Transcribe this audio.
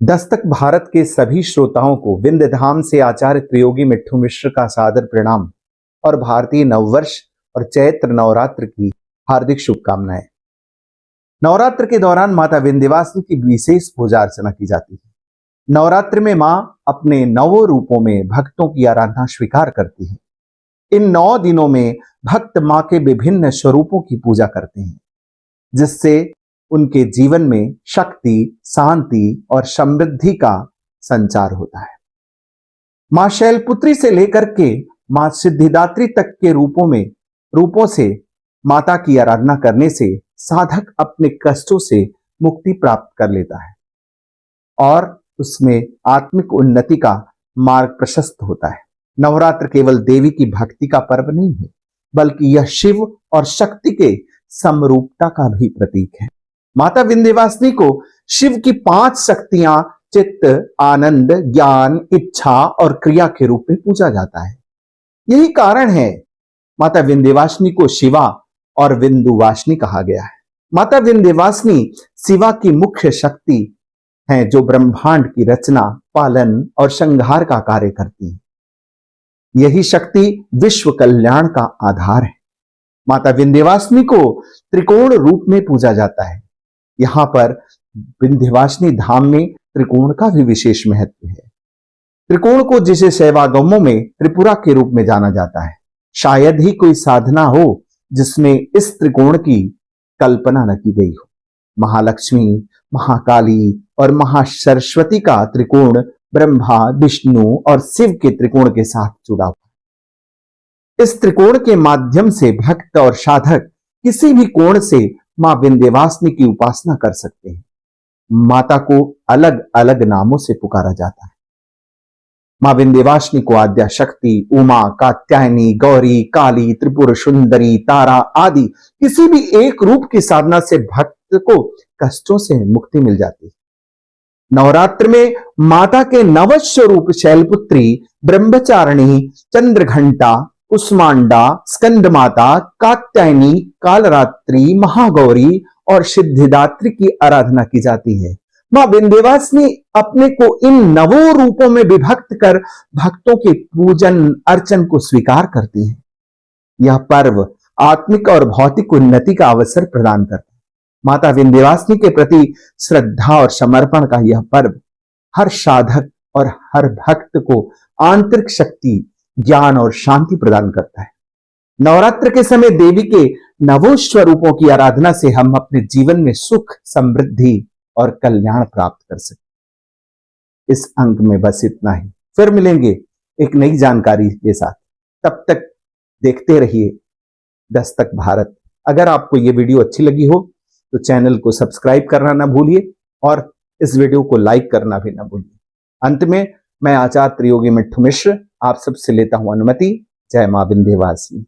दस्तक भारत के सभी श्रोताओं को विंध्यधाम से आचार्य त्रियोगी मिट्ठू मिश्र का सादर प्रणाम और भारतीय नववर्ष और चैत्र नवरात्र की हार्दिक शुभकामनाएं। नवरात्र के दौरान माता विंध्यवासिनी की विशेष पूजा अर्चना की जाती है। नवरात्र में मां अपने 9 रूपों में भक्तों की आराधना स्वीकार करती है। इन 9 दिनों में भक्त मां के विभिन्न स्वरूपों की पूजा करते हैं, जिससे उनके जीवन में शक्ति, शांति और समृद्धि का संचार होता है। मां शैलपुत्री से लेकर के मां सिद्धिदात्री तक के रूपों से माता की आराधना करने से साधक अपने कष्टों से मुक्ति प्राप्त कर लेता है और उसमें आत्मिक उन्नति का मार्ग प्रशस्त होता है। नवरात्र केवल देवी की भक्ति का पर्व नहीं है, बल्कि यह शिव और शक्ति के समरूपता का भी प्रतीक है। माता विंध्यवासिनी को शिव की 5 शक्तियां चित्त, आनंद, ज्ञान, इच्छा और क्रिया के रूप में पूजा जाता है। यही कारण है माता विंध्यवासिनी को शिवा और विंध्यवासिनी कहा गया है। माता विंध्यवासिनी शिवा की मुख्य शक्ति हैं, जो ब्रह्मांड की रचना, पालन और संहार का कार्य करती है। यही शक्ति विश्व कल्याण का आधार है। माता विंध्यवासिनी को त्रिकोण रूप में पूजा जाता है। यहां पर विंध्यवासिनी धाम में त्रिकोण का भी विशेष महत्व है। त्रिकोण को जिसे शैवागमों में त्रिपुरा के रूप में जाना जाता है। शायद ही कोई साधना हो जिसमें इस त्रिकोण की कल्पना न की गई हो। महालक्ष्मी, महाकाली और महासरस्वती का त्रिकोण ब्रह्मा, विष्णु और शिव के त्रिकोण के साथ जुड़ा हुआ। इस त्रिकोण के माध्यम से भक्त और साधक किसी भी कोण से मां विंध्यवासिनी की उपासना कर सकते हैं। माता को अलग अलग नामों से पुकारा जाता है। मां विंध्यवासिनी को आद्या शक्ति, उमा, कात्यायनी, गौरी, काली, त्रिपुर सुंदरी, तारा आदि किसी भी एक रूप की साधना से भक्त को कष्टों से मुक्ति मिल जाती है। नवरात्र में माता के 9 स्वरूप शैलपुत्री, ब्रह्मचारिणी, चंद्रघंटा, कुष्मांडा, स्कंद माता, कात्यायनी, कालरात्रि, महागौरी और सिद्धिदात्री की आराधना की जाती है। मां विंध्यवासिनी अपने को इन 9 रूपों में विभक्त कर भक्तों के पूजन अर्चन को स्वीकार करती है। यह पर्व आत्मिक और भौतिक उन्नति का अवसर प्रदान करता है। माता विंध्यवासिनी के प्रति श्रद्धा और समर्पण का यह पर्व हर साधक और हर भक्त को आंतरिक शक्ति, ज्ञान और शांति प्रदान करता है। नवरात्र के समय देवी के 9 स्वरूपों की आराधना से हम अपने जीवन में सुख, समृद्धि और कल्याण प्राप्त कर सकते। इस अंक में बस इतना ही। फिर मिलेंगे एक नई जानकारी के साथ। तब तक देखते रहिए दस्तक भारत। अगर आपको ये वीडियो अच्छी लगी हो तो चैनल को सब्सक्राइब करना ना भूलिए और इस वीडियो को लाइक करना भी ना भूलिए। अंत में मैं आचार्य त्रियोगी मिट्ठू मिश्र आप सबसे लेता हूं अनुमति। जय मां विंध्यवासिनी।